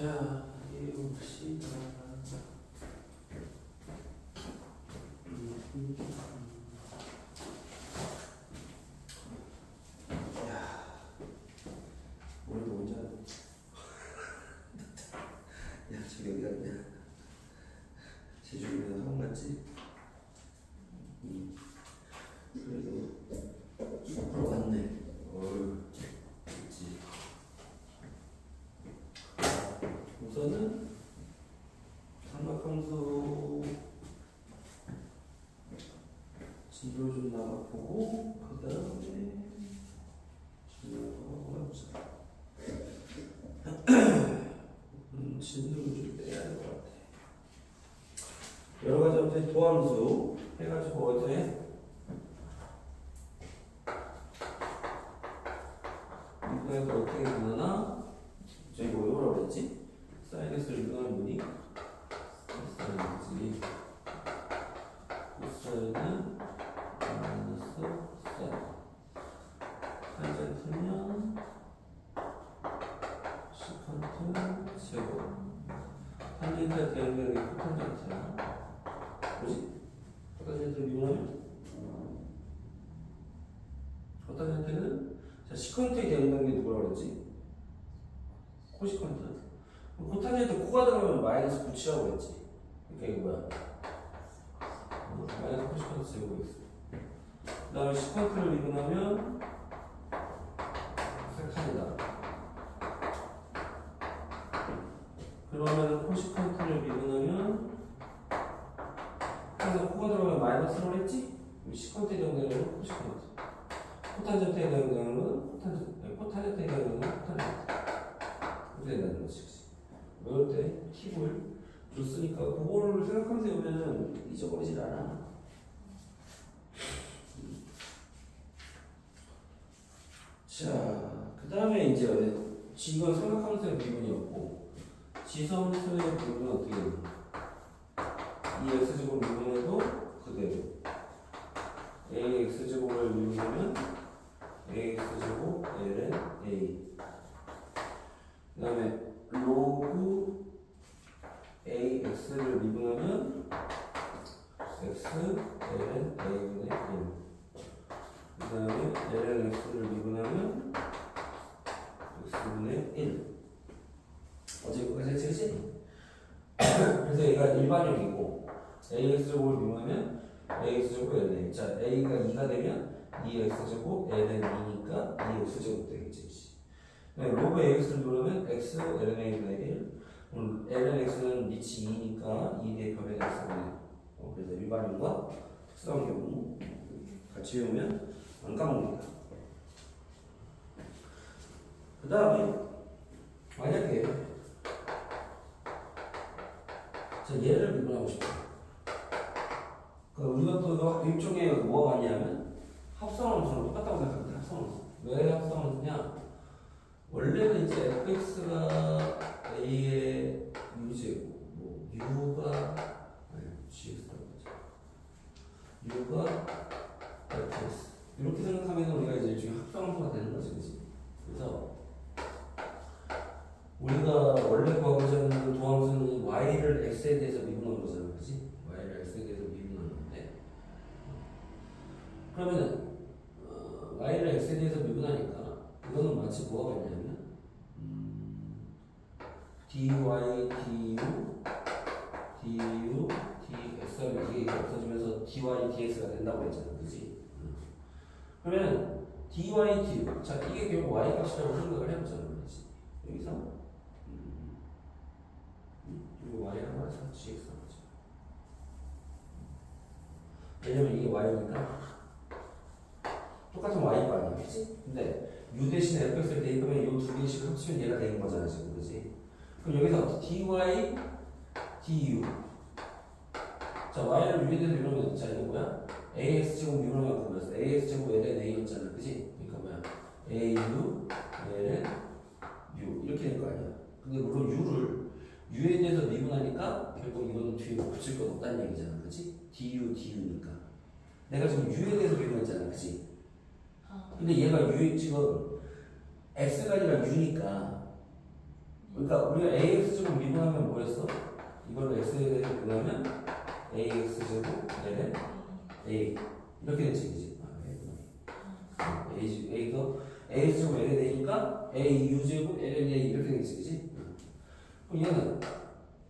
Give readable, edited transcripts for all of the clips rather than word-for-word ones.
자, 해봅시다. 야, 오늘도 혼자. 야, 저기 어디 갔냐? 제주도에서 학원 갔지? 그래도 보러 갔네. 그치. 우선은 삼각함수 진도 좀 나가보고 그 다음에 진도가 진도를 좀 빼야 될 것 같아. 여러 가지 어떤 도함수 해가지고 어제 이거에서 어떻게 구하나? 저희 뭐라고 그랬지? 사인스를 이용한 분이 사인이지. 코사인은 마이너스 사인. 탄젠트면 시컨트 제곱. 탄젠트가 대응되는 게 코탄젠트야. 뭐지? 코탄젠트를 이용하면 코탄젠트는 자, 시컨트에 대응되는 게 누구라고 그랬지? 코시컨트. 코탄젠트 코가 들어가면 마이너스 붙이라고 했지. 그러니까 이게 뭐야? 마이너스 코시컨트 제곱이겠어. 그 다음에 시컨트를 미분하면 세칸이다. 그러면 코시컨트를 미분하면 항상 코가 들어가면 마이너스라고 했지? 시컨트에 대응되는 코시컨트. 코탄젠트에 대응되는 건 코탄젠트에 대응되는 건 코탄젠트. 이렇게 된다는 거지. 외울 때 팁을 줬으니까 그거를 생각하면서 외우면 잊어버리질 않아. 자, 그 다음에 이제 이건 삼각함수의 미분이었고 지성수의 미분은 어떻게 되나? 이 x제곱 미분해도 그대로 ax제곱을 미분하면 ax제곱 ln a. 그 다음에 로그 ax를 미분하면 x ln a분의 1. 그 다음에 ln x를 미분하면 x분의 1. 어제 그거까지 했지, 그치? 그래서 얘가 일반형이고 ax제곱을 미분하면 ax제곱 ln a. 자, a가 2가 되면 2x제곱 ln 2니까 2x제곱 되겠지. 로그 ax를 누르면 x ln a분의 1. ln x는 미치 2니까 2 대입하면 x분의 1. 그래서 일반형과 특수한 경우 같이 외우면 안 까먹는다. 그 다음에 만약에 자, 얘를 미분하고 싶다. 우리가 또 일종의 뭐가 같냐면 합성함수랑 똑같다고 생각합니다. 합성함수. 왜 합성함수냐? 원래는 이제 fx가 a의 u제곱, 뭐 u가 gx라고 하죠. u가 fx 이렇게 생각하면 우리가 이제 일종의 합성함수가 되는 거지, 그렇지? 그래서 우리가 원래 구하고자 하는 도함수는 y를 x에 대해서 미분하는 거잖아, 그렇지? y를 x에 대해서 미분하는 건데 그러면은 y를 x에 대해서 미분하니까 이거는 마치 뭐가 같냐면 dy, du, dx 이게 없어지면서 dy, dx가 된다고 했잖아, 그치? 그러면 dy, du 자, 이게 결국 y 값이라고 생각을 해보자는 거지. 여기서 이거 y라고 해서 gx라고 하죠. 왜냐면 이게 y니까 똑같은 y가 아니야, 그치? 근데 u 대신에 fx를 대입하면 이 두 개씩 합치면 얘가 되는 거잖아, 지금, 그치? 그럼 여기서 dy, du 자, y를 u에 대해서 미분하면 자, 이게 뭐야? ax제곱 미분하면 그거였어. ax제곱 ln a였잖아, 그치? 그러니까 뭐야? au, ln u 이렇게 될 거 아니야. 근데 물론 u에 대해서 미분하니까 결국 이거는 뒤에 붙일 건 없다는 얘기잖아, 그치? du니까 내가 지금 u에 대해서 미분했잖아, 그치? 근데 얘가 u 지금 x가 아니라 u니까 그러니까 우리가 AX제곱 미분하면 뭐였어? 이걸로 X에 대해서 미분하면 AX제곱 LN A 이렇게 되지, 그지? A도 AX제곱 LN A니까 AU제곱 LN A 이렇게 되지, 그지? 그럼 얘는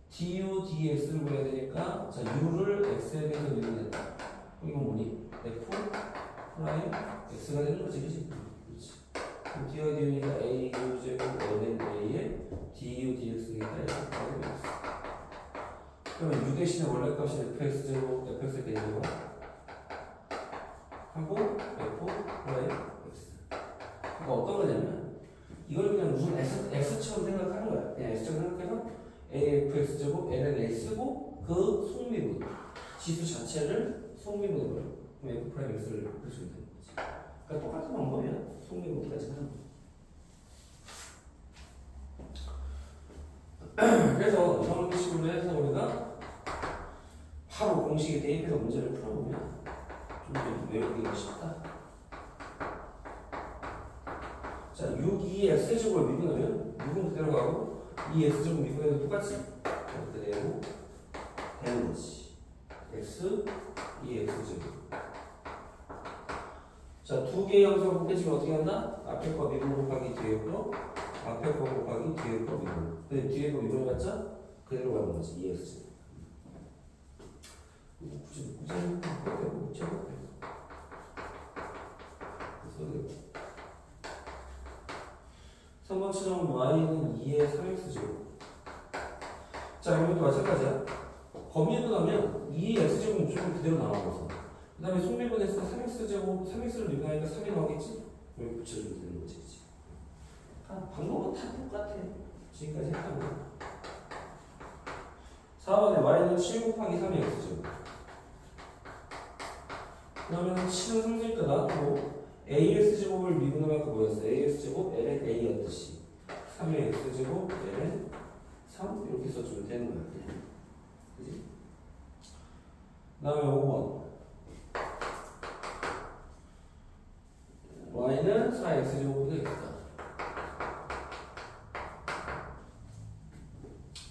du dx를 구해야 되니까 자 u를 x에 대해서 미분했다. 그럼 이건 뭐니? f 프라임 x가 되는 거지, 그지? 그렇지. 그럼 d와 du니까 a u 제곱 ln a에 du dx니까 f가 되겠어. 그러면 u 대신에 원래 값이 fx 제곱 fx의 대제곱 하고 f 프라임 x. 그러니까 어떤 거냐면 이걸 그냥 무슨 x처럼 생각하는 거야. 그냥 x처럼 생각해서 AFX제곱 LNA 쓰고 그 속미분 지수 자체를 속미분으로 그럼 F 프라임 X를 해주면 되는 거지. 그러니까 똑같은 방법이야. 속미분까지 하는 거. 그래서 이런 식으로 해서 우리가 바로 공식에 대입해서 문제를 풀어보면 좀 외우기가 쉽다. 자, 6, 2, X제곱을 미분하면 6은 그대로 가고 이 X제곱 미분해도 똑같이 그대로 되는 거지. X, 2X제곱. 자, 두 개의 함수가 곱해지면 어떻게 한다? 앞에 거 미분 곱하기 뒤에 거, 앞에 거 곱하기 뒤에 거 미분. 근데 뒤에 거 미분해봤자 그대로 가는 거지. 2X제곱. 굳이 그렇게 제곱. 그래서 3번처럼 y는 2의 3x제곱. 자, 여기도 마찬가지야. 범위분하면 2의 x제곱은 무조건 그대로 나와서 그 다음에 속미분해서 3x제곱, 3x를 미분하니까 3이 나오겠지? 여기 붙여주면 되는 거지, 그치? 아, 방법은 다 똑같아. 지금까지 했던 거. 4번에 y는 7 곱하기 3의 x제곱. 그러면 7은 상수니까 놔두고 AX제곱을 미분하면 아까 뭐였어? AX제곱 LN A였듯이 3의 X제곱 LN 3 이렇게 써주면 되는 거야. 그지? 그 다음에 5번 Y는 4X제곱보다 X다.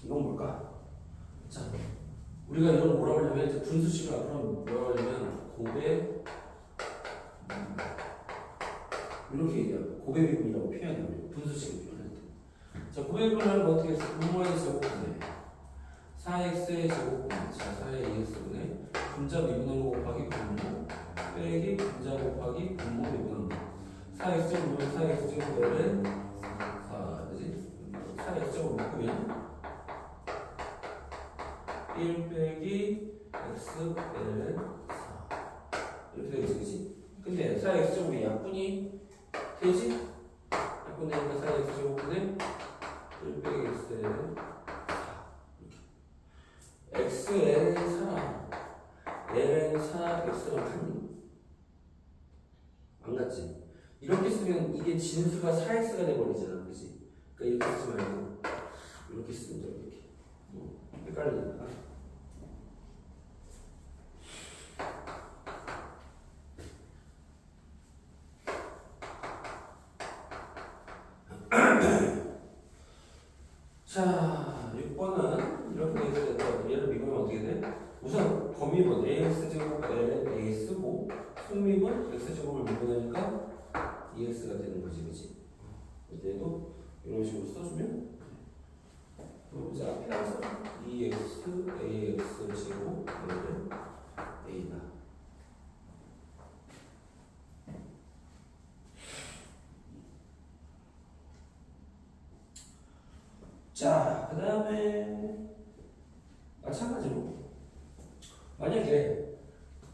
이건 뭘까? 자, 우리가 이런 뭐라고 하냐면 이제 분수식을 앞으로 뭐라고 하냐면 고배 이렇게 얘기하고 고배비분이라고 표현해요. 분수식을 표현할 때. 자, 고배비분을 하는 거 어떻게 했어? 분모의 제곱분에 4x의 제곱분, 자 4의 2x분에 분자 미분한 거 곱하기 분모 빼기 분자 곱하기 분모 미분한 거 4x제곱 보면 4x제곱을 4, 그지? 4x제곱 묶으면 1 빼기 x ln 4 이렇게 되겠지, 그지? 근데 4x제곱이 약분이 되지? 약분되니까 4x제곱분에 1 빼기 xln 4 xln 4 ln 4 x랑 같니? 안 같지? 이렇게 쓰면 이게 진수가 4x가 돼버리잖아, 그지? 그러니까 이렇게 쓰지 말고 이렇게 쓰면 돼, 이렇게. 헷갈리니까. 자, 6번은 이렇게 돼 있어야 얘를 미분하면 어떻게 돼? 우선 범위분 AX제곱 LN A 쓰고 속미분 X제곱을 미분하니까 2X가 되는 거지, 그치? 얘도 이런 식으로 써주면 그럼 이제 앞에 와서 2X AX 제곱 LN A다. 자, 그 다음에 마찬가지로 만약에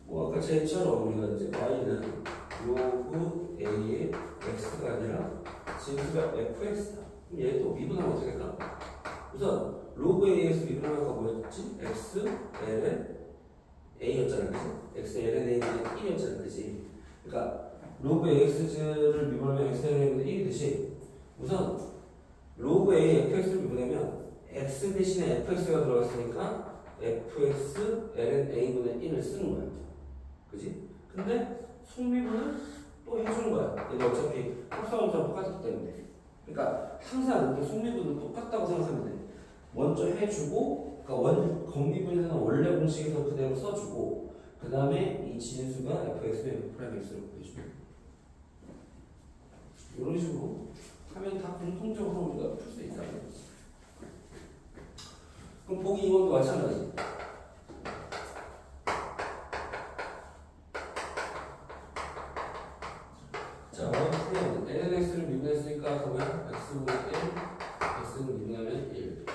뭐 아까 제처럼 우리가 이제 y는 로그 a의 x가 아니라 진수가 fx다. 그럼 얘도 미분하면 어떻게 할까? 우선 로그 a에서 미분하면 아까 뭐였지? x ln a였잖아, 그지? x ln a는 1이었잖아, 그지? 그러니까 로그 ax를 미분하면 x ln a는 1이듯이 우선 로그 a fx를 미분하면 x 대신에 fx가 들어갔으니까 fx ln a분의 1을 쓰는 거야. 그지? 근데 속미분은 또 해주는 거야. 얘는 어차피 합성함수랑 똑같기 때문에. 그러니까 항상 이렇게 속미분은 똑같다고 생각하면 돼. 먼저 해주고, 그러니까 건미분에서는 원래 공식에서 그대로 써주고, 그 다음에 이 진수가 fx면 f'x로 곱해주고. 이런 식으로 하면 다 공통적으로 우리가 풀 수 있다는 거지. 그럼 보기 2번도 마찬가지. 자, 풀면 n은 x를 미분했으니까 그러면 x분의 1, x를 미분하면 1.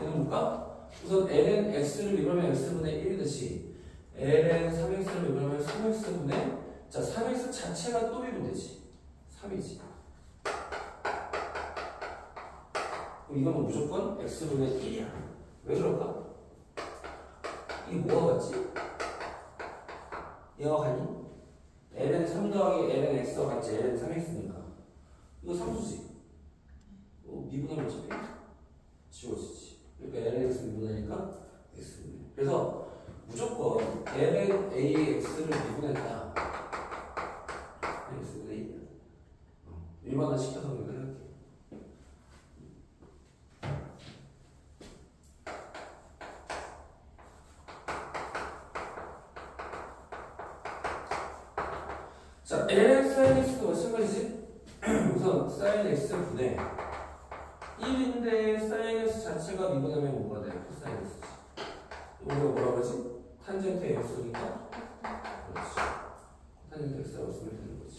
얘는 뭘까? 우선 n은 x를 미분하면 x분의 1이듯이 ln 3x를 미분하면 3x분의, 자 3x 자체가 또 미분되지. 3이지. 그럼 이거는 무조건 x분의 1이야. 왜 그럴까? 이게 뭐가 같지? 얘가 같니? ln 3 더하기 ln x가 같지. ln 3x니까 이거 상수지. 미분하면 어차피 지워지지. 그러니까 ln x 미분하니까 x분의. 그래서 무조건 ln ax를 미분했다. x분의 1이야. 일반화 시켜서 생각해. 자, ln sin x도 마찬가지지? 우선 sin x분의 1인데 sin x 자체가 미분하면 뭐가 돼? cos x지. 우리가 뭐라 그러지? 탄젠트 x니까 그렇지. 탄젠트 x라고 쓰면 되는 거지.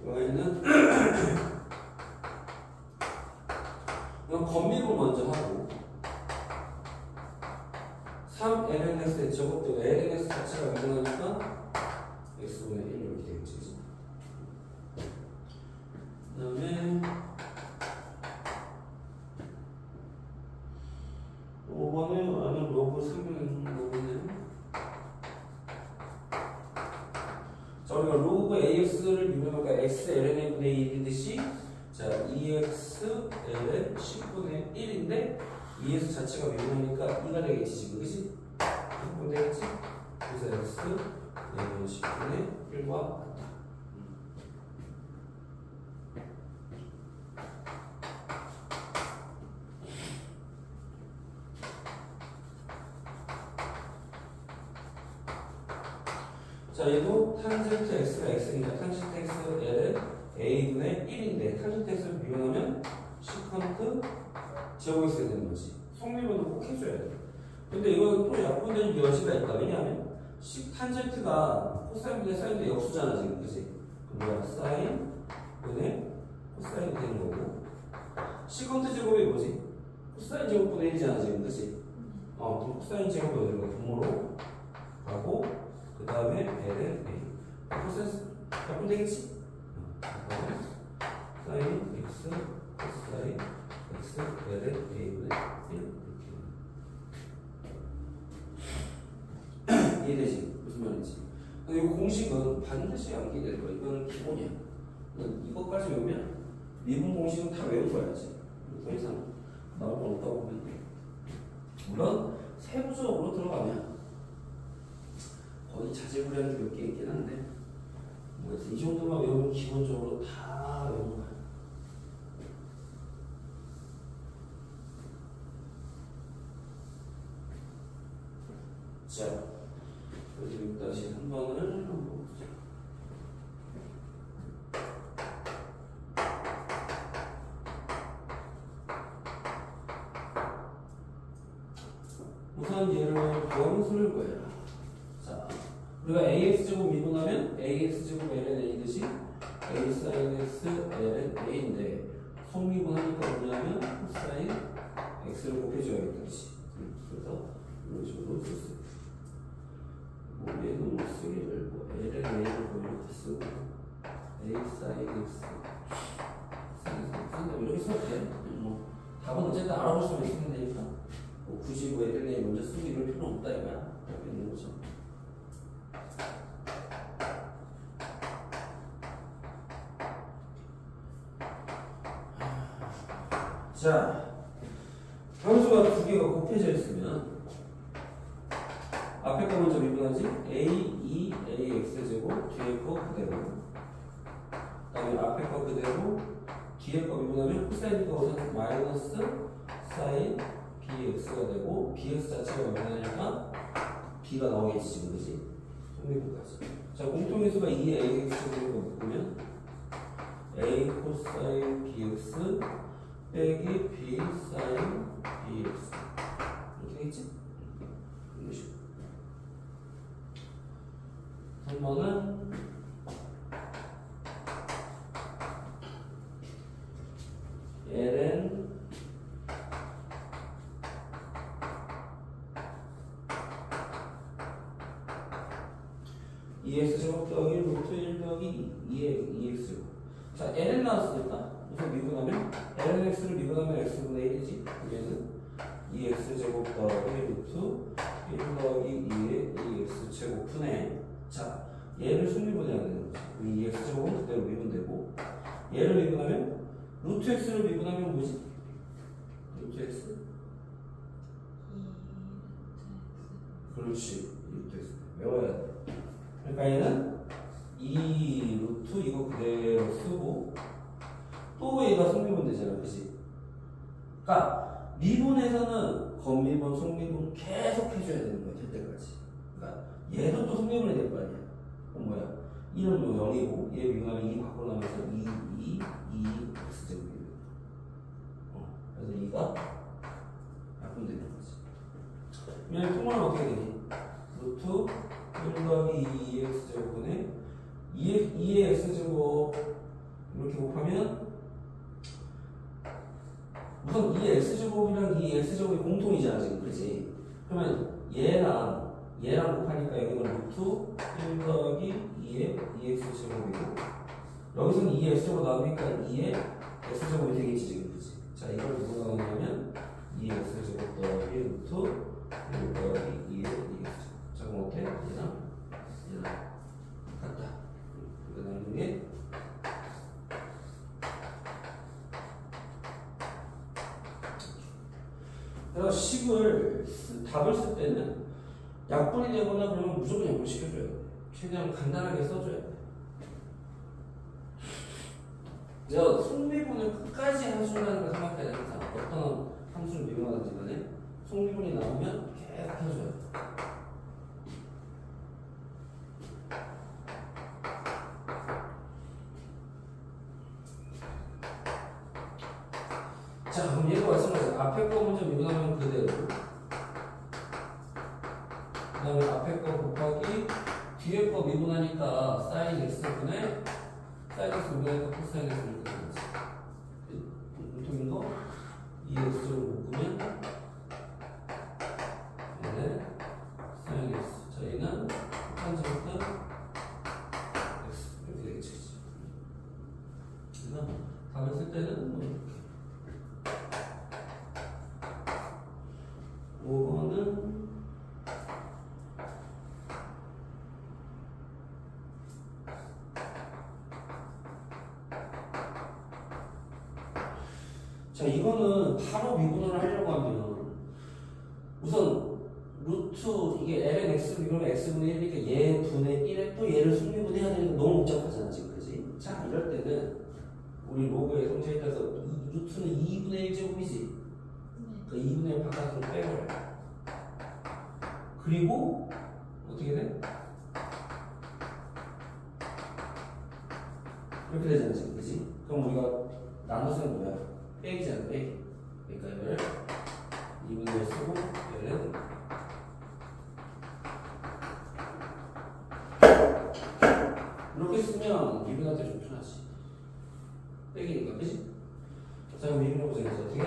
여기는 이건 건미분 먼저 하고 3ln x의 제곱되고 ln x 자체가 미분하니까 x분의 1 이렇게 되겠지. 그 다음에 5번에 아는 로그 3을 로그는, 자 우리가 로그 ax를 미분하니까 x ln 분의 1이듯이, 자 2x ln 10분의 1인데 2x 자체가 미분하니까 2가 되겠지 지금, 그치? 2분 되겠지? 그래서 x ln 10분의 1과 같다. 자 얘도 탄젠트 x가 x니까 탄젠트 x ln a분의 1인데 탄젠트 x를 미분하면 시컨트 제곱이 있어야 되는 거지. 속미분은 꼭 해줘야 돼. 근데 이거 또 약분되는 여지가 있다. 왜냐하면 탄젠트가 코사인분의 사인분의 역수잖아 지금, 그치? 그럼 뭐야? 사인분의 코사인이 되는 거고, 시컨트 제곱이 뭐지? 코사인 제곱분의 1이잖아 지금, 그치? 그럼 코사인 제곱이 어디로 가? 분모로 가고, 그 다음에 ln a. 코사인 약분되겠지? 사인 x 코사인 x ln a분의 1 이렇게 이해되지? 무슨 말인지. 근데 이 공식은 반드시 암기될 거야. 이거는 기본이야. 이것까지 외우면 미분 공식은 다 외운 거야지. 더 이상 나올 건 없다고 보면 돼. 물론 세부적으로 들어가면 거의 자질구레한 게 몇 개 있긴 한데, 뭐 이 정도만 외우면 기본적으로 다 외우는 거야. 자, 그래서 6-3번을 한번 보자. 우선 얘를 변수를 구해라. 자, 우리가 ax제곱 미분하면 ax제곱 ln a듯이 a sin x ln a인데 속미분하니까 뭐냐면 코사인 x를 곱해줘야겠다. 그래서 이런 식으로 쓸 수 있다. 뭐 얘는 못 쓰게 말고 ln a를 뭐 이렇게 쓰고 a sin x sin x 이렇게 써도 돼. 뭐 답은 어쨌든 알아볼 수만 있으면 되니까. 뭐 굳이 뭐 애들이 먼저 쓰고 이럴 필요는 없다 이거야. 이렇게 있는 거죠. 자, 함수가 두 개가 곱해져 있으면 앞에 거 먼저 미분하지? a, 2ax 제곱 뒤에 거 그대로. 그 다음에 앞에 거 그대로 뒤에 거 미분하면 코사인 거가 마이너스 사인 bx가 되고 bx 자체가 얼마냐니까 b가 나오겠지 지금 그지? 성립까지. 자, 공통인수가 2의 ax 제곱을 묶으면 a 코사인 bx 빼기 b 사인 bx 이렇게 되겠지? 이런 식으로. 3번은 ln EX제곱 더하기 루트 1 더하기 2의 EX제곱. 자, ln 나왔으니까 우선 미분하면 ln x를 미분하면 x분의 1이지. 얘는 2x제곱 더하기 루트 1 더하기 2의 2x제곱 분의, 자, 얘를 순미분해야 되는 거지. 이 2x제곱은 그대로 미분되고, 얘를 미분하면 루트 x를 미분하면 뭐지? 루트 x? 그렇지. 루트 x 외워야 돼. 그러니까 얘는 2 루트 이거 그대로 쓰고 또 얘가 속미분 되잖아, 그치? 그러니까 미분에서는 건미분, 속미분 계속 해줘야 되는 거야, 될 때까지. 그러니까 얘도 또 속미분이 될 거 아니야. 그럼 뭐야? 1은 뭐 0이고 얘 미분하면 2 밖으로 나면서 2 x제곱이에요. 그래서 2가 약분 되는 거지. 그냥 통화는 어떻게 되니? 루트 1 더하기 2x제곱분의 2의 x제곱 이렇게 곱하면 우선 2의 x제곱이랑 2의 x제곱이 공통이잖아 지금, 그치? 그러면 얘랑 곱하니까 여기는 루트 1 더하기 2의 2x제곱이고 여기서는 2의 x제곱 나오니까 2의 x제곱이 되겠지 지금, 그치? 자, 이걸 누구 나오냐면 2의 x제곱 더하기 루트 1 더하기 2의 2x제곱. 자, 그럼 어때? 얘랑 같다. 이거 나누는 게 그래서 식을 답을 쓸 때는 약분이 되거나 그러면 무조건 약분 시켜줘야 돼. 최대한 간단하게 써줘야 돼. 저 속미분을 끝까지 해준다는 걸 생각해야 돼. 항상 어떤 함수를 미분하든지 간에 속미분이 나오면 계속 해줘야 돼. 자, 그럼 얘도 마찬가지야. 앞에 거 먼저 미분하면 그대로. 그 다음에 앞에 거 곱하기 뒤에 거 미분하니까 사인 x분의 사인 x 미분하니까 코사인 x 이렇게 되겠지. 공통인 거 2x를 묶으면 얘는 사인 x. 자, 얘는 한제곱분 x 이렇게 되겠지. 그래서 답을 쓸 때는 뭐 이렇게 5번은 자, 이거는 바로 미분을 하려고 하면 우선 루트 이게 ln x 미분하면 x분의 1이니까 얘 분의 1에 또 얘를 순미분해야 되니까 너무 복잡하잖아 지금, 그지? 자, 이럴 때는 우리 로그의 성질에 따라서 루트는 2분의 1제곱이지. 그 2분의 1 바깥으로 빼버려. 그리고 어떻게 돼? 이렇게 되잖아 지금, 그치? 그럼 우리가 나눠서는 뭐야? 빼기잖아, 빼기. 그러니까 이걸 2분의 1 쓰고 얘는 이렇게 쓰면 미분할 때 좀 편하지. 빼기니까, 그치? 자, 그럼 미분해보자. 이제 어떻게 해?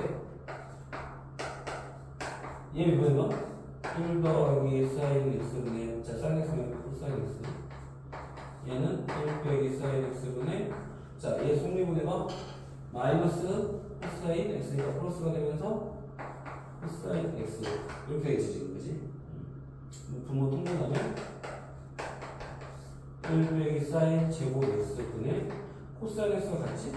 얘 미분해봐. 1 더하기 사인 x분의, 자, 사인 x분의 코사인 x. 얘는 1 빼기 사인 x분의, 자, 얘 속미분해봐. 마이너스 코사인 x니까 플러스가 되면서 코사인 x 이렇게 되겠지 지금 그지? 분모 통분하면 1 빼기 사인 제곱 x분의 코사인 x가 같지?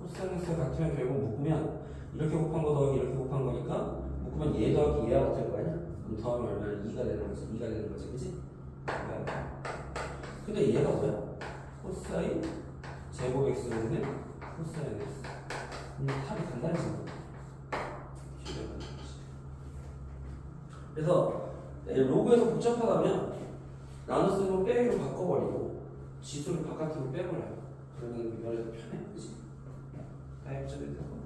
코사인 x가 같으면 결국 묶으면 이렇게 곱한 거 더하기 이렇게 곱한 거니까 묶으면 얘 더하기 얘가 같을 거 아니야? 그럼 더하면 얼마나 2가 되는 거지? 2가 되는 거지 그지? 근데 얘가 뭐야? 코사인 제곱 x분의 코사인 x 합이 간단해진 거야. 그래서 로그에서 복잡하다면 나눠쓰는 거 빼기로 바꿔버리고 지수를 바깥으로 빼버려요. 그러면 면에서 편해, 그치? 다 해보셔도 되고.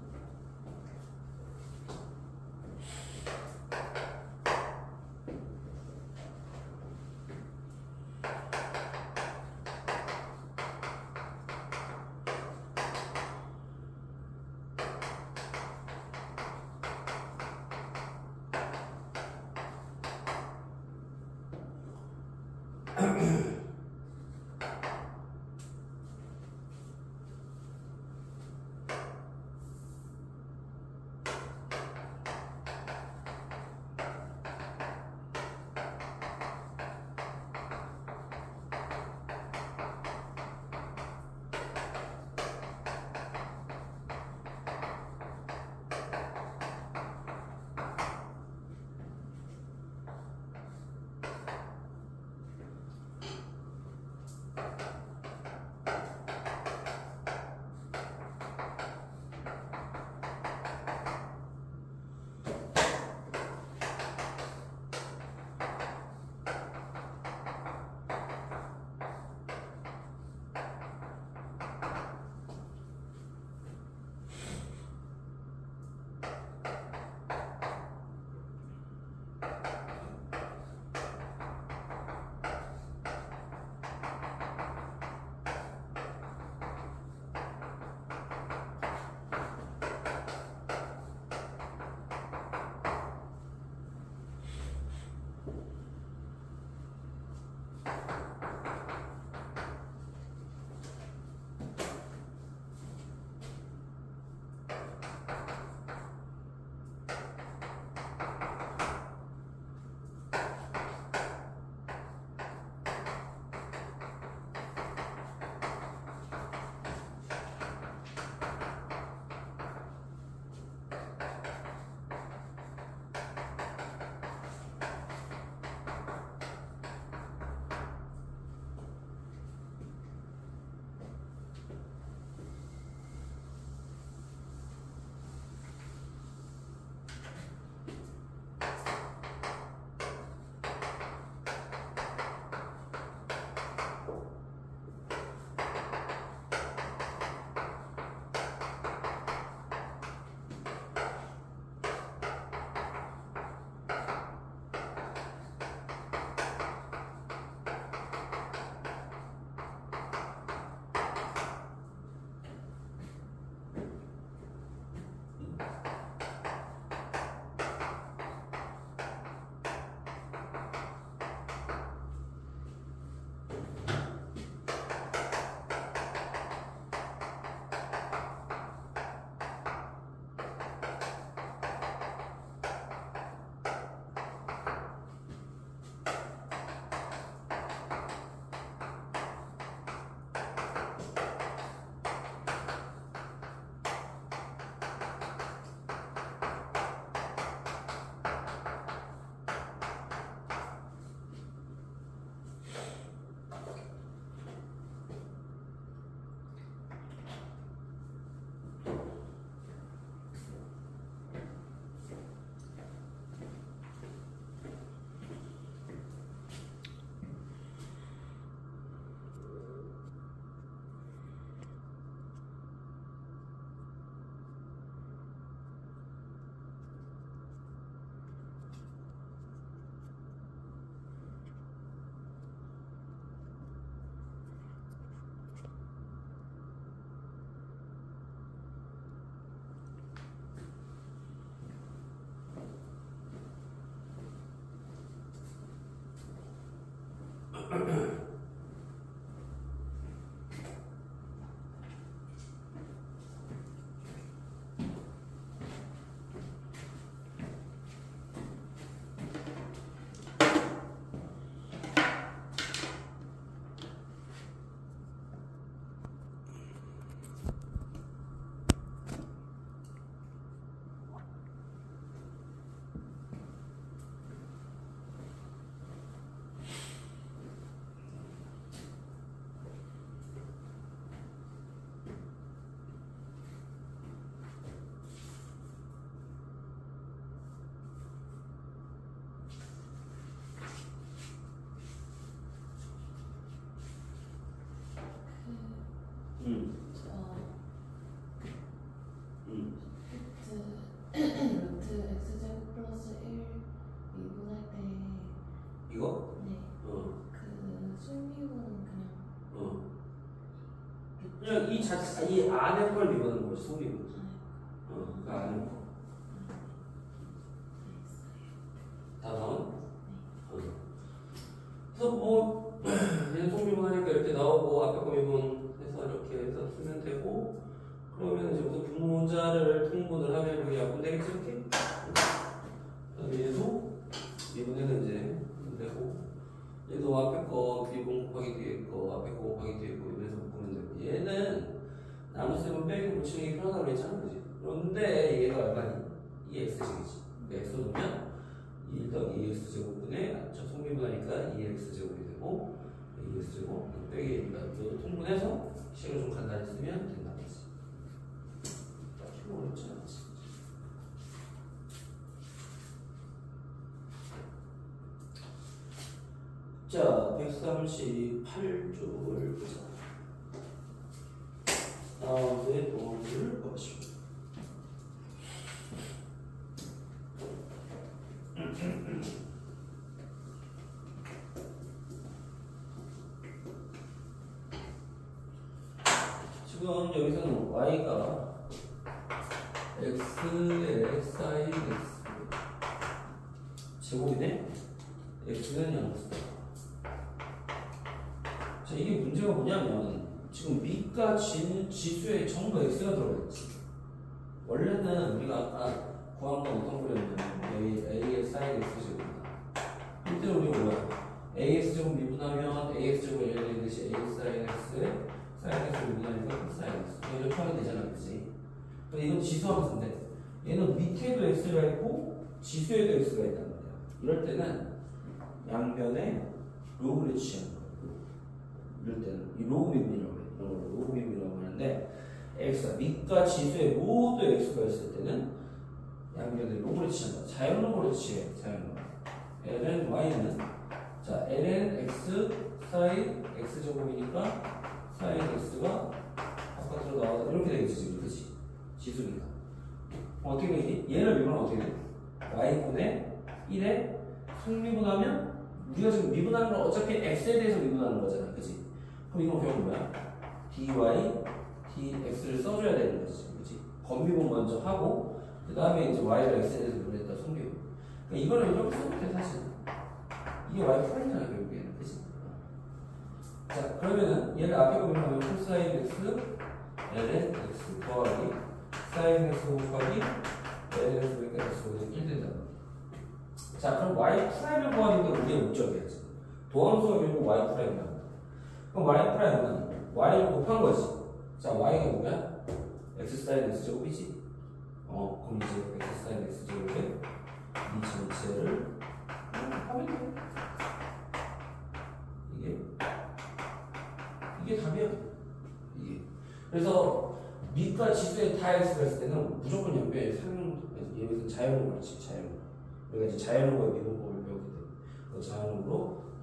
루트 x제곱 플러스 1 미분할 때 이거? 네. 그 속미분은 그냥 이 안에 걸 미분하는 거지, 소미분. 그 안에 거. 다 나온? 그래서 뭐 얘는 속미분하니까 이렇게 나오고 앞에 거 미분해서 이렇게 해서 쓰면 되고, 그러면 이제 무슨 분모자를 통분을 하면 여기 약분 되겠지 이렇게? 그다음에 얘도 미분해서 이제 되고, 얘도 앞에 거 미분 곱하기 뒤에 거 앞에 거 곱하기 뒤에 거 이래서 묶으면 되고, 얘는 나눗셈은 빼기 붙이는 게 편하다고 그랬잖아, 그지? 그런데 얘가 얼마니? 2x제곱이지. x 놓으면 1 더하기 2x 제곱분의 저 속미분하니까 2x 제곱이 되고 2x제곱 빼기 이것도 통분해서 식을 좀 간단히 쓰면 된다. 딱히 어렵지 않지. 자, 138쪽을 보자. 나머지 도움을 보시오. 지금 여기서는 y가 x의 sin x 제곱이네. x는 양수다. 자, 이게 문제가 뭐냐면 지금 밑과 지수에 전부 x가 들어가 있지. 원래는 우리가 아까 구한 건 어떤 거였냐면 a의 sin x 제곱이다. 이때는 우리가 뭐야? ax 제곱 미분하면 ax 제곱을 얘기하는 듯이 a sin x에 sin x 미분하니까 sin x 이렇게 하면 되잖아, 그치? 근데 이건 지수함수인데 얘는 밑에도 x가 있고 지수에도 x가 있단 말이야. 이럴 때는 양변에 로그를 취하는 거야. 이럴 때는 이 로그 미분이라고 해. 이런 걸 로그 미분이라고 하는데 x가 밑과 지수에 모두 x가 있을 때는 양변에 로그를 취한다. 자연 로그를 취해. 자연 로그. ln y는 자 ln x sin x 제곱이니까 sin x가 바깥으로 나와서 이렇게 되겠지 지금, 그치? 지수니까 어떻게 되지? 얘를 미분하면 어떻게 돼? y분의 1에 속미분하면 우리가 지금 미분하는 건 어차피 x에 대해서 미분하는 거잖아, 그치? 그럼 이건 결국 뭐야? dy dx를 써줘야 되는 거지, 그치? 건미분 먼저 하고 그 다음에 이제 y를 x에 대해서 미분했다 속미분. 그러니까 이거를 이렇게 쓰면 돼 사실. 이게 y 프라임이잖아 결국에는, 그치? 자, 그러면은 얘를 앞에 보면 코사인 x ln x 더하기 사인 x 곱하기 ln x 그러니까 x보다 1 된다. 자, 그럼 y 프라임을 구하는 게 우리의 목적이야. 도함수가 결국 y 프라임이야. 그럼 y 프라임은 y를 곱한 거지. 자, y가 뭐야? x 사인 x 제곱이지. 그럼 이제 x 사인 x 제곱에 이 전체를 하면 돼. 이게 답이야. 이게. 그래서 밑과 지수에 다 x가 있을 때는 무조건 옆에 여기서 자연으로 그렇지, 자연으로. 우리가 이제 자연으로의 미분법을 배우게 돼. 그 자연으로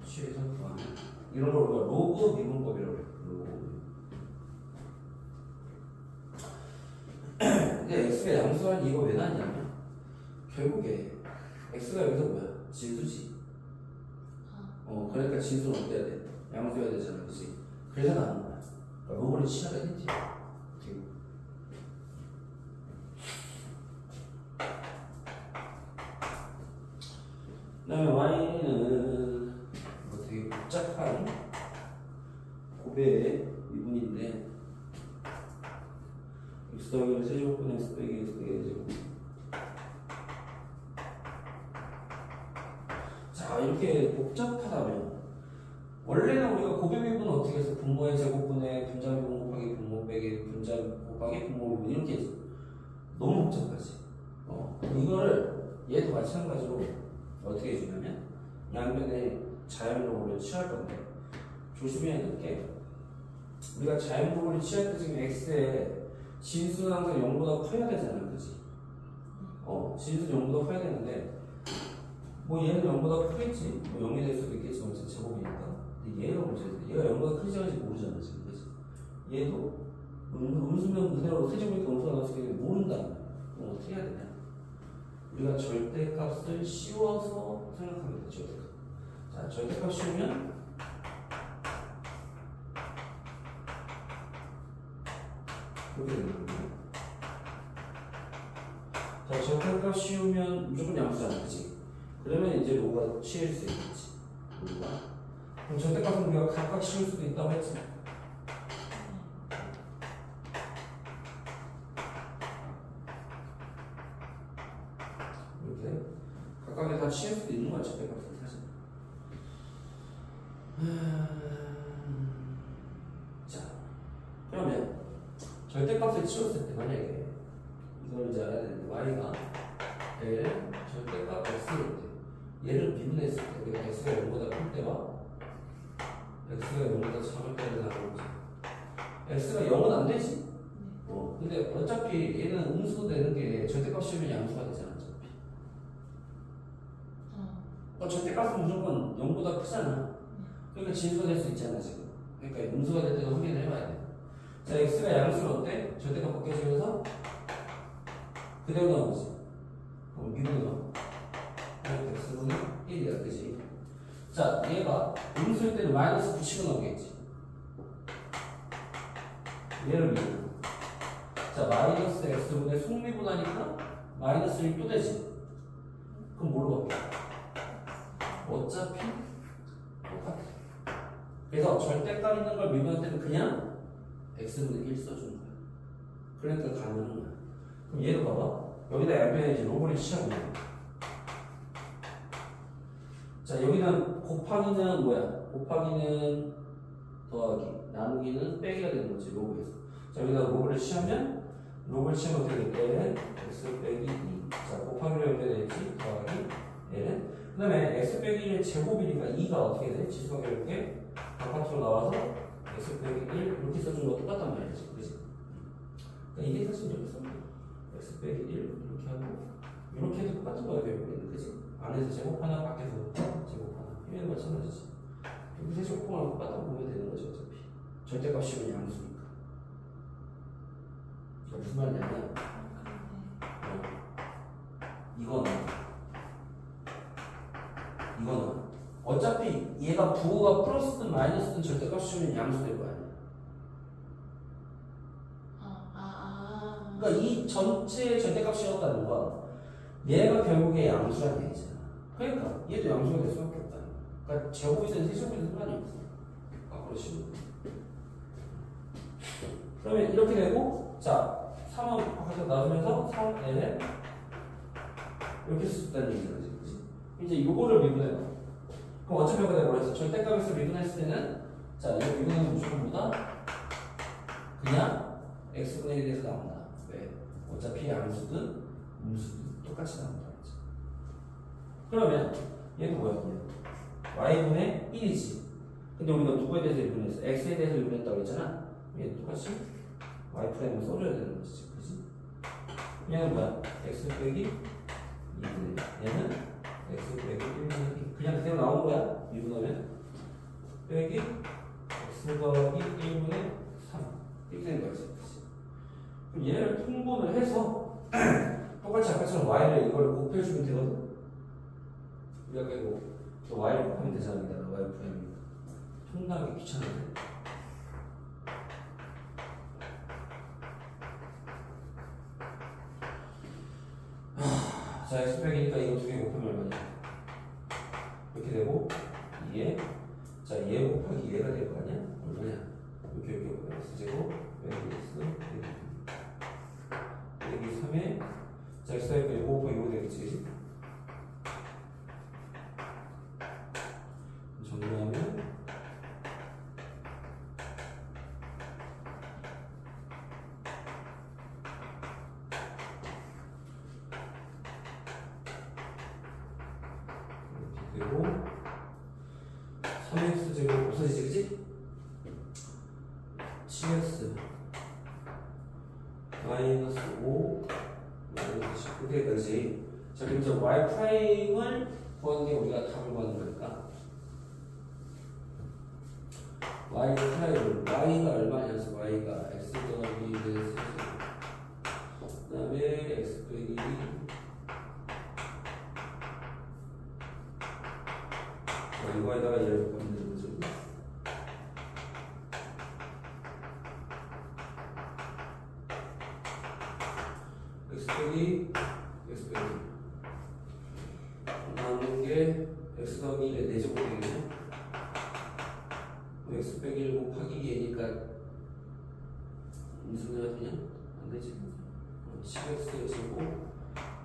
취해서 구하는 이런 걸 우리가 로그 미분법이라고 해요. 로그. 근데 x가 양수한 이거 왜 나왔냐면 결국에 x가 여기서 뭐야? 진수지. 그러니까 진수는 어때야 돼? 양수여야 되잖아, 그치? 그래서 나온 거야. 그러니까 로그를 취하다 했지. 그 다음에 y는 뭐 되게 복잡한 고배의 미분인데 x 더하기 세제곱분의 x 빼기 x 빼기 제곱. 자, 이렇게 복잡하다면 원래는 우리가 고배 미분은 어떻게 해서 분모의 제곱분의 분자 미분 곱하기 분모 빼기 분자 곱하기 분모 미분 이렇게 해서 너무 복잡하지. 이거를 얘도 마찬가지로 어떻게 해주냐면 양변에 자연로그를 취할 건데 조심해야 될 게 우리가 자연로그를 취할 때 지금 x의 진수는 항상 0보다 커야 되잖아, 그치? 진수는 0보다 커야 되는데 뭐 얘는 0보다 크겠지? 뭐 0이 될 수도 있겠지만 제곱이니까. 근데 얘가 문제지. 얘가 0보다 크지 않은지 모르잖아 지금, 그치? 얘도 음수면 그대로 세제곱이니까 음수가 나왔을 때 모른다. 그럼 어떻게 해야 되냐? 우리가 절대값을 씌워서 생각하면 되죠. 자, 절대값 씌우면 이렇게 되는 거예요. 자, 절대값 씌우면 무조건 양수잖아, 그치? 그러면 이제 로가 취할 수 있겠지. 로가. 그럼 절대값은 우리가 각각 씌울 수도 있다고 했지. 이렇게 각각에 다 씌울 수도 있는 거야, 절대값은 사실. 자, 그러면 절대값을 치웠을 때 만약에 이걸 이제 알아야 되는데 y가 L 절대값 x일 때 얘를 미분했을 때 우리가 x가 0보다 클 때와 x가 0보다 작을 때를 나누는 거지. x가 0은 안 되지? 근데 어차피 얘는 음수 되는 게 절대값 씌우면 양수가 되잖아 어차피. 절대값은 무조건 0보다 크잖아. 그러니까 진수가 될 수 있잖아 지금. 그러니까 음수가 될 때도 확인을 해봐야 돼. 자, x가 양수는 어때? 절대값 바뀌어지면서 그대로 나오지. 그럼 미분을 넣어. x분의 1이야, 그지? 자, 얘가 음수일 때는 마이너스 붙이고 나오겠지. 얘를 미분. 자, 마이너스 x분의 속미분하니까 마이너스 1 또 되지. 그럼 뭘로 바뀌어? 어차피 똑같아. 그래서 절대값 있는 걸 미분할 때는 그냥 x분의 1 써주는 거야. 그러니까 가능한 거야. 그럼 얘도 봐봐. 여기다 양변에 이제 로그를 취하고 있는 거야. 자, 여기는 곱하기는 뭐야? 곱하기는 더하기, 나누기는 빼기가 되는 거지, 로그에서. 자, 여기다 로그를 취하면, 로그를 취하면 어떻게 돼? ln x 빼기 2. 자, 곱하기로 연결되지, 더하기 ln. 그 다음에 x 빼기 1의 제곱이니까 2가 어떻게 돼? 지수가 결국에 바깥으로 나와서 x 빼기 1 이렇게 써준 거 똑같단 말이지, 그지? 그러니까 이게 사실 이렇게 써요. x 빼기 1 이렇게 하고 이렇게 해도 똑같은 거야 결국에는, 그지? 안에서 제곱 하나, 밖에서 제곱 하나. 이면 마찬가지지. 여기 세제곱하고 똑같다고 보면 되는 거죠 어차피. 절대값 씌우면 양수니까. 그러니까 무슨 말이냐면 이거는 어차피 얘가 부호가 플러스든 마이너스든 절대값 씌우면 양수 될 거 아니야. 그러니까 이 전체의 절대값 씌웠다는 건 얘가 결국에 양수란 얘기잖아. 그러니까 얘도 양수가 될 수밖에 없다. 그러니까 제곱이든 세제곱이든 상관이 없어. 앞으로 씌우면. 그러면 이렇게 되고, 자, 3은 바깥으로 나오면서 3ln 이렇게 쓸 수 있다는 얘기잖아. 그치? 이제 요거를 미분해봐. 그럼 어차피 여기다 뭐라 했어? 절대값에서 미분했을 때는, 자, 이거 미분하면 무조건 뭐다? 그냥 x분의 1에서 나온다. 왜? 어차피 양수든 음수든 똑같이 나온다. 그러면 얘도 뭐야? y분의 1이지. 근데 우리가 누구에 대해서 미분했어? x에 대해서 미분했다고 했잖아. 얘도 똑같이 y프라임을 써줘야 되는 거지. 그치? 얘는 뭐야? x 빼기 2분의 얘는 x 빼기 1분의 2. 그냥 그대로 나온 거야. 미분하면 빼기 x 더하기 1분의 3 이렇게 되는 거지. 그럼 얘를 통분을 해서 똑같이 아까처럼 y를 이걸 곱해주면 되거든. 우리가 이거 또 y를 곱하면 되잖아. 여기다가 y 프라임이니까 통나기 귀찮은데. 자, x백이니까 이거 두 개 곱하면 얼마냐? 이렇게 되고 2에 자, 얘 곱하기 얘가 될 거 아니야? 얼마냐? 이렇게 곱하면 x제곱 빼기 x 빼기 3에 자, x가 이거 곱하기 이거 되겠지? 정리하면 그리고 3x제곱 없어지지, 그치? 7x 마이너스 5 마이너스 19개까지. 자, 그럼 이제 y 프라임을 구하는 게 우리가 답을 구하는 거니까 y 프라임을 y가 얼마냐서 y가 x 더하기 이거에다가 이렇게 하면 되는 거죠. x 빼기 남는 게 x 더하기 1의 4제곱 되겠네. x 빼기 1 곱하기 2니까 무슨 소리가 되냐? 안 되지. 10x 제곱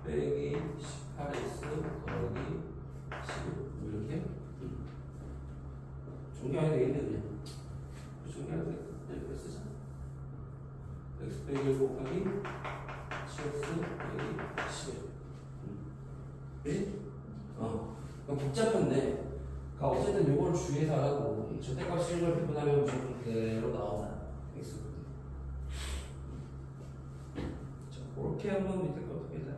빼기 18x 더하기 10 이렇게 정리해야 되겠네. 그냥 정리해야 되겠다. 이렇게 쓰자. x 빼기 1 곱하기 10x 빼기 11 그치? 복잡한데 어쨌든 요걸 주의해서 하고 절대값 실을 배분하면 무조건 그대로 나오나 x. 자, 그렇게 한번 밑에 거 어떻게 해야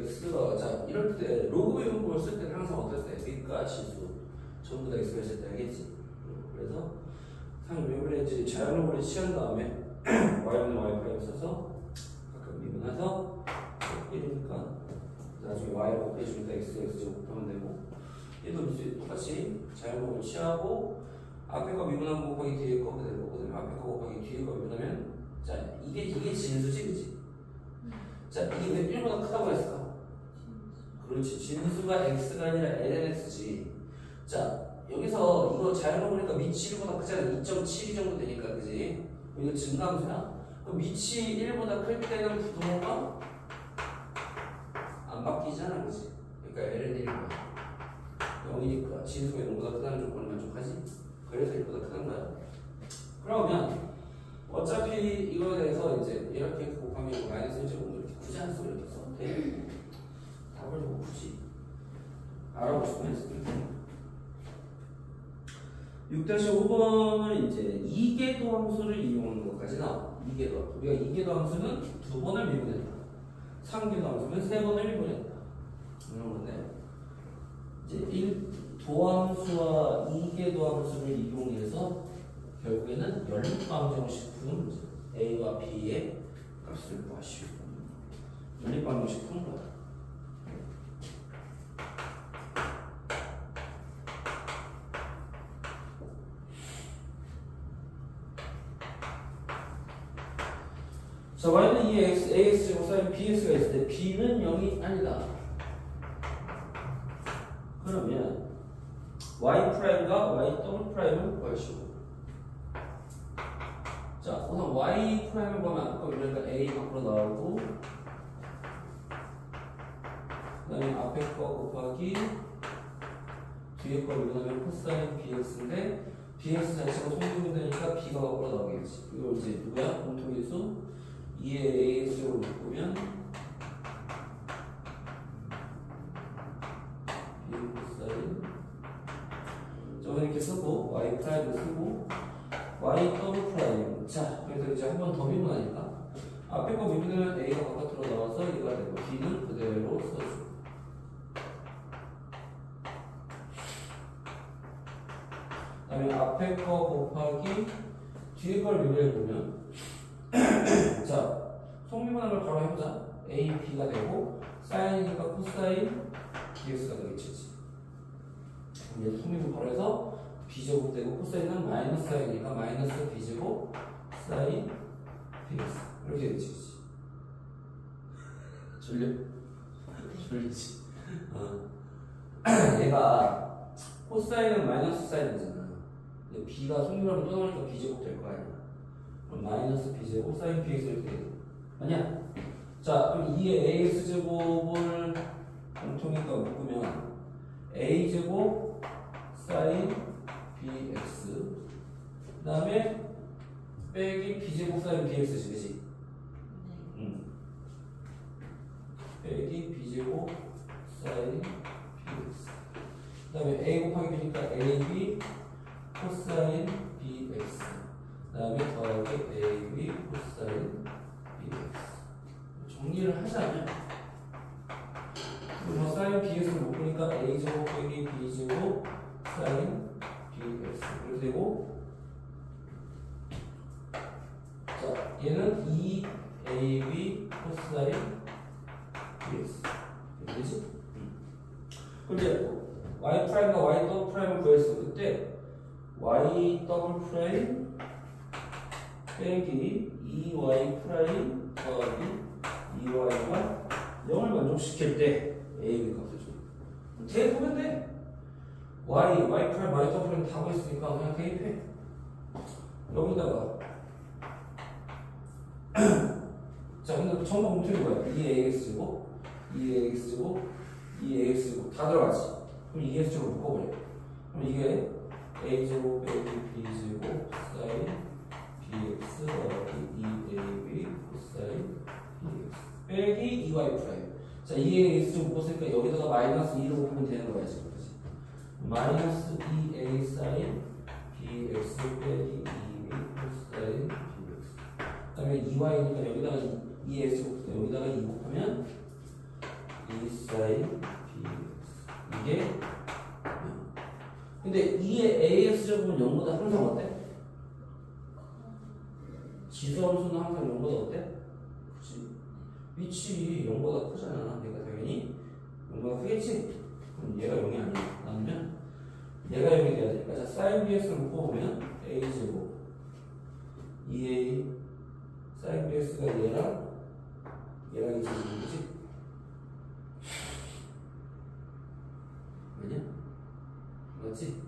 x가 자 이럴 때 로그 이용법을 쓸 때는 항상 어떨 때 밑과 지수 전부 다 x가 있을 때 알겠지? 그래서 상위 외분의 자연로그를 취한 다음에 y는 y프라임 써서 각각 미분해서 1이니까 나중에 y를 곱해주니까 x 곱하면 되고 얘도 이제 똑같이 자연로그를 취하고 앞에 거 미분하면 곱하기 뒤에 거 그대로 거거든요. 앞에 거 곱하기 뒤에 거 미분하면 자 이게 진수지 그지? 자 이게 왜 1보다 크다고 했을까? 그렇지. 진수가 x가 아니라 lnx지. 자 여기서 이거 자연로 보니까 밑이 1보다 크잖아. 2.72 정도 되니까 그지? 이거 증감수야. 그럼 밑이 1보다 클 때는 부동호가 안 바뀌잖아 그지? 그러니까 ln 1은 0이니까 진수가 0보다 크다는 조건을 만족하는 말하고 싶으면 했을 때 6-5번은 이제 이계도 함수를 이용하는 것까지 나와. 이계도. 우리가 이계도 함수는 2번을 미분했다. 3계도 함수는 3번을 미분했다. 이런 건데 이제 도함수와 이계도 함수를 이용해서 결국에는 연립방정식 문제 A와 B의 값을 구하시오. 연립방정식 푸는 거야. 자, y는 2x, ax제곱 사인 bx가 있을 때 b는 0이 아니다. 그러면 y'과 y''을 구하시오. 자, 우선 y' 을 구하면 아까 우리가 a 밖으로 나오고 그 다음에 앞에 거 곱하기 뒤에 거 미분하면 코사인 bx인데 bx 자체가 성분되니까 b가 밖으로 나오겠지. 이거 이제 누구야? 공통인수 2의 ax로 묶으면 b 코사인 저번에 이렇게 쓰고 y' 쓰고 y 더블 프라임. 자, 그래서 이제 한 번 더 미분하니까 앞에 거 미분하면 a가 바깥으로 나와서 얘가 되고 b는 그대로 써주고 그 다음에 앞에 거 곱하기 뒤에 걸 미분해보면 자, 속미분하는 걸 바로 해보자. a, b가 되고 사인이니까 코사인 bx가 되겠지. 그럼 얘도 속미분 바로 해서 b제곱 되고 코사인은 마이너스 사인이니까 마이너스 b제곱 사인 bx 이렇게 되지. 졸려? 졸리지. 얘가 코사인은 마이너스 사인이잖아. 근데 b가 속미분하면 또 나오니까 b제곱 될 거 아니야. 그럼 마이너스 b제곱 사인 bx 이렇게 돼. 아니야? 자, 그럼 2의 ax제곱을 공통이니까 묶으면 a제곱 사인 bx 그 다음에 빼기 b제곱 사인 bx지, 그치? 빼기 b제곱 사인 bx 그 다음에 a 곱하기 b니까 ab 코사인 bx 그 다음에 더하기 ab 코사인 bx 정리를 하자면 뭐 사인 bx를 묶으니까 a제곱 빼기 b제곱 사인 bx 이렇게 되고 자 얘는 2ab 코사인 bx 이렇게 되지? 그럼 이제 y 프라임과 y 더블 프라임을 구했어. 그때 y 더블 프라임 빼기 2y 프라임 더하기 2y가 0을 만족시킬 때 a 값을 줘. 대입하면 돼. y 프라임, y 더블 프라임 다 구했으니까 그냥 대입해. 여기다가 자, 근데 전부 공통인 거야. 2ax제곱, 2ax제곱, 2ax제곱 다 들어가지. 그럼 2x제곱 묶어버려. 그럼 이게 a제곱 빼기 b제곱 사인 bx 더하기 2ab 코사인 bx 빼기 2y 프라임. 자, 2ax제곱 묶었으니까 여기다가 마이너스 2로 곱하면 되는 거야 지금. 그치? 마이너스 2a 사인 bx 빼기 2b 코사인 bx 그 다음에 2y니까 여기다가 2x 여기다가 2 곱하면 2 사인 bx 이게 근데 2의 ax제곱은 0보다 항상 어때? 지수함수는 항상 0보다 어때? 그치? 위치 0보다 크잖아. 그러니까 당연히 0보다 크겠지? 그럼 얘가 0이 아니야. 나누면 얘가 0이 돼야 되니까 자, 사인 bx를 묶어보면 a제곱 2a 사인 bx가 얘랑 이제 그지? 아니야? 맞지?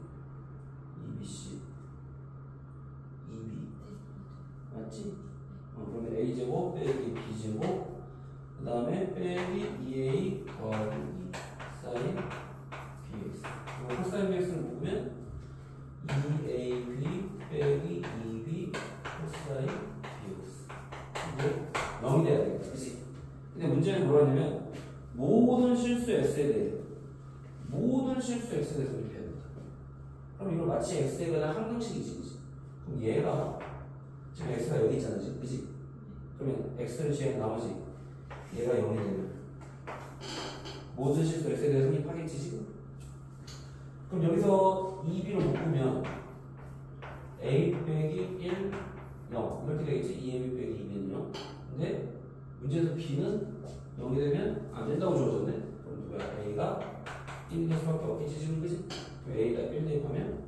2bc 2b 맞지? 그러면 a제곱 빼기 b제곱 그 다음에 빼기 2a 더하기 2 사인 bx 그리고 코사인 bx를 묶으면 2ab 빼기 2b 코사인 bx 이게 0이 돼야 되겠지, 그치? 근데 문제는 뭐라냐면 모든 실수 s에 대해 모든 실수 x에 대해서 대입해야 된다. 그럼 이걸 마치 x에 관한 항등식이지, 그치? 그럼 얘가 지금 x가 여기 있잖아, 지금, 그치? 그러면 x를 취한 나머지 얘가 0이 되면 모든 실수 x에 대해서 성립하겠지, 지금? 그럼 여기서 2b로 묶으면 a 빼기 1, 0 이렇게 되겠지? 2ab 빼기 2는 0. 근데 문제에서 b는 0이 되면 안 된다고 주어졌네. 그럼 누구야? a가 1일 수밖에 없겠지, 지금, 그치? a가 1 대입하면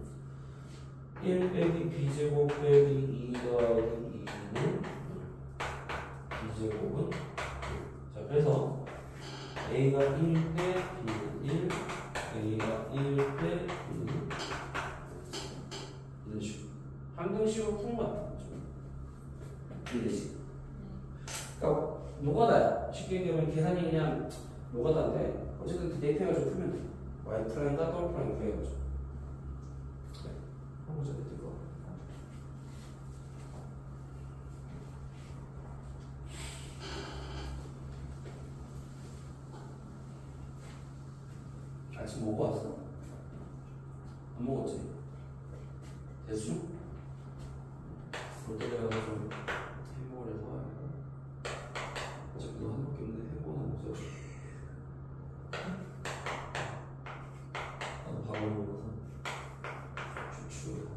1 빼기 b제곱 빼기 2 더하기 2는 b제곱은 1. 자, 그래서 a가 1대 b는 1, a가 1대 b는 이런 식으로 항등식으로 푸는 거야. 이해되지? 그러니까 노가다야. 쉽게 얘기하면 계산이 그냥 노가다인데 어쨌든 대입해가지고 풀면 돼. y 프라임과 더블 프라임 구해가지고. 네. 한번 전에 들어. 아침 먹고 왔어? 안 먹었지? 대충? 볼 때 내가 좀 햄버거를 사와야겠다. 어차피 너 하나밖에 없는데 햄버거는 없어. 나도 밥을 먹어서 추추.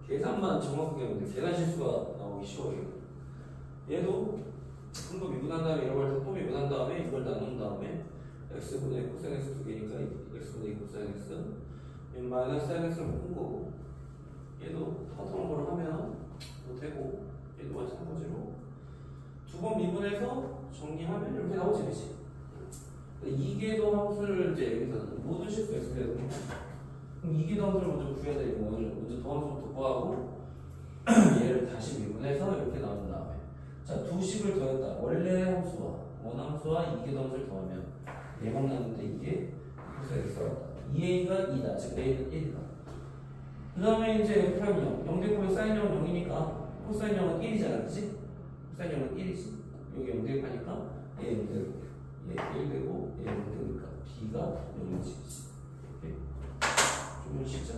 계산만 정확하게 하면 돼. 계산 실수가 나오기 쉬워요. 얘도 큰 거 미분한 다음에 이런 걸 또 미분한 다음에 이걸 나눈 다음에 x분의 코사인x 두 개니까 x분의 코사인x 마이너스 사인x를 묶은 거고 얘도 똑같은 걸 하면 뭐 되고 얘도 마찬가지로 두 번 미분해서 정리하면 이렇게 나오지, 그치? 이계도 함수를 이제 여기서는 모든 실수 X가 되는 거야. 그럼 이계도 함수를 먼저 구해야 되고, 먼저 더함수부터 구하고, 얘를 다시 미분해서 이렇게 나온 다음에. 자, 두 식을 더했다. 원래 함수와 원함수와 이계도 함수를 더하면 얘만 나는데 이게 X가 왔다. 2A가 2다. 즉, A는 1이다. 그 다음에 이제 F'은 0. 0 대표면 사인 0은 0이니까 코사인 0은 1이잖아, 그치? 코사인 0은 1이지. 여기 0 대입하니까 얘 0 되고, 얘 1 되고, 얘 0 되니까 B가 0이지. 이렇게. 좀 쉽죠?